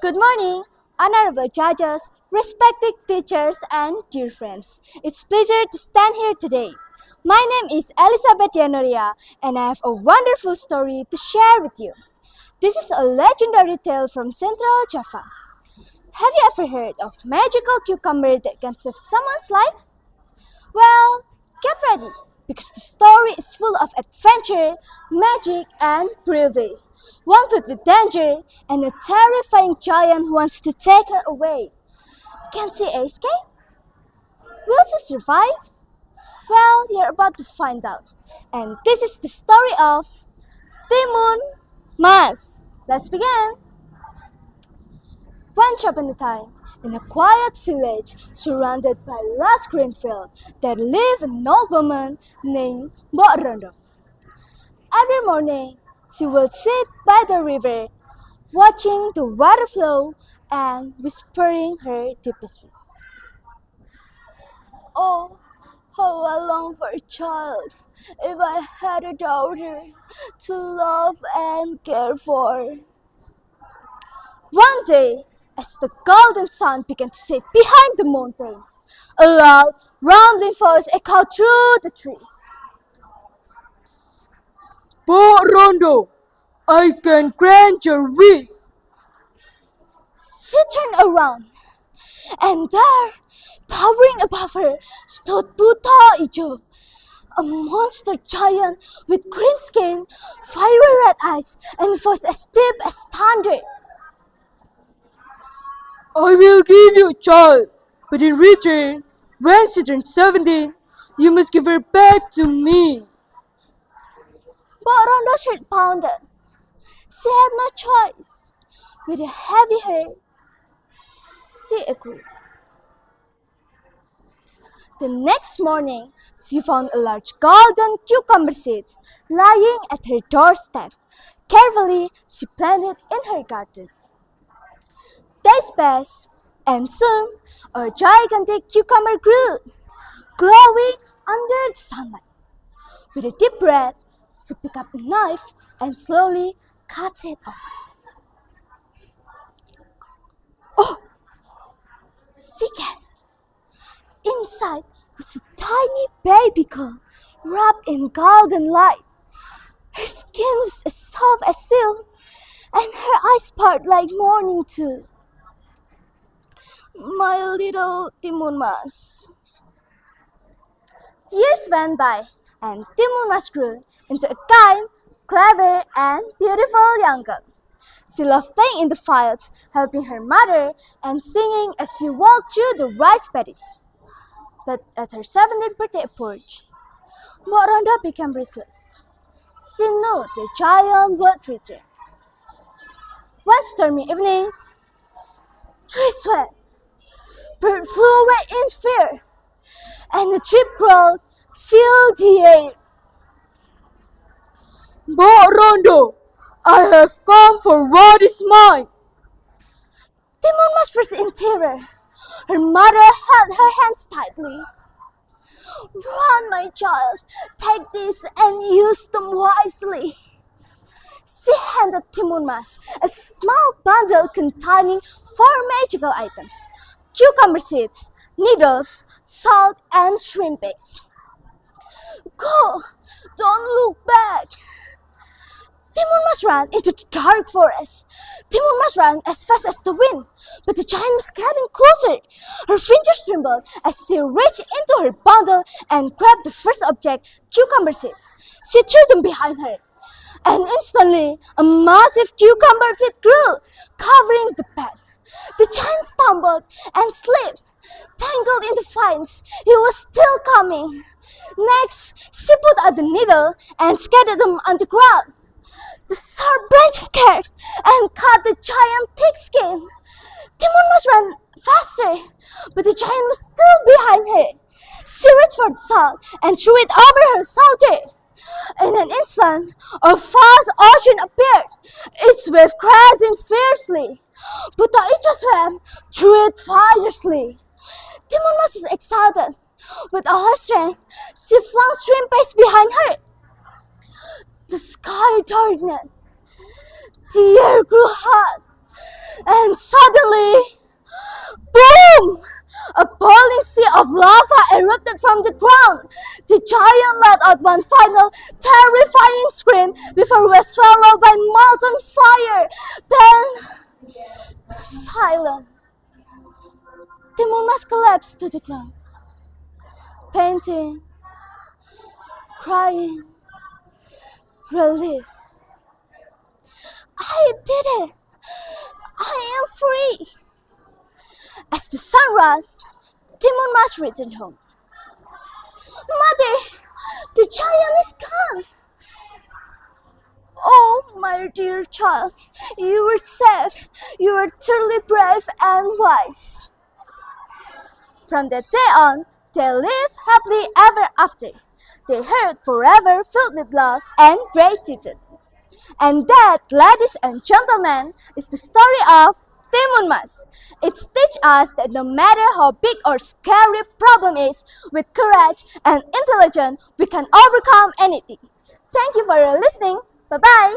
Good morning, honorable judges, respected teachers, and dear friends. It's a pleasure to stand here today. My name is Elizabeth Yanoria, and I have a wonderful story to share with you. This is a legendary tale from Central Java. Have you ever heard of magical cucumber that can save someone's life? Well, get ready, because the story is full of adventure, magic, and bravery. One foot with danger, and a terrifying giant who wants to take her away. Can she escape? Will she survive? Well, you're about to find out. And this is the story of Timun Mas. Let's begin. Once upon a time, in a quiet village surrounded by lush green fields, there lived an old woman named Mbok Rondo. Every morning, she would sit by the river, watching the water flow and whispering her deepest wish. Oh, how I long for a child! If I had a daughter to love and care for. One day, as the golden sun began to set behind the mountains, a loud, rumbling voice echoed through the trees. Mbok Rondo, I can grant your wish. She turned around, and there, towering above her, stood Buta Ijo, a monster giant with green skin, fiery red eyes, and a voice as deep as thunder. I will give you a child, but in return, when she turns 17, you must give her back to me. But Rondo's heart pounded. She had no choice. With a heavy heart, she agreed. The next morning, she found a large golden cucumber seeds lying at her doorstep. Carefully, she planted in her garden. Days passed, and soon a gigantic cucumber grew, glowing under the sunlight. With a deep breath, she picked up a knife and slowly cut it open. Oh! She gasped. Inside was a tiny baby girl wrapped in golden light. Her skin was as soft as silk, and her eyes sparkled like morning dew. My little Timun Mas. Years went by, and Timun Mas grew into a kind, clever, and beautiful young girl. She loved playing in the fields, helping her mother, and singing as she walked through the rice paddies. But at her 17th birthday approached, Mbok Rondo became restless. She knew the giant would return. One stormy evening, trees swept, birds flew away in fear, and a deep growl filled the air. Mbok Rondo, I have come for what is mine. Timun was first in terror. Her mother held her hands tightly. Run, my child, take this and use them wisely. She handed Timun Mas a small bundle containing 4 magical items: cucumber seeds, needles, salt, and shrimp eggs. Go, don't look back. Timun Mas ran into the dark forest. Timun Mas ran as fast as the wind, but the giant was getting closer. Her fingers trembled as she reached into her bundle and grabbed the first object, cucumber seed. She threw them behind her, and instantly a massive cucumber seed grew, covering the path. The giant stumbled and slipped, tangled in the vines. He was still coming. Next, she put out the needle and scattered them on the ground. The sharp branch scared and cut the giant's thick skin. Timun Mas ran faster, but the giant was still behind her. She reached for the salt and threw it over her shoulder. In an instant, a vast ocean appeared, its wave crashing fiercely. But the Ijo swam through it fiercely. Timun Mas was excited. With all her strength, she flung shrimp eggs behind her. The sky darkened, the air grew hot, and suddenly, boom! A boiling sea of lava erupted from the ground. The giant let out one final, terrifying scream before it was swallowed by molten fire. Then, silence. The Mumas collapsed to the ground, painting, crying, relief. I did it! I am free! As the sun rose, Timon must return home. Mother, the giant is gone! Oh, my dear child, you were safe. You were truly brave and wise. From that day on, they lived happily ever after. They heard forever filled with love and gratitude. And that, ladies and gentlemen, is the story of Timun Mas. It teaches us that no matter how big or scary problem is, with courage and intelligence, we can overcome anything. Thank you for listening. Bye-bye.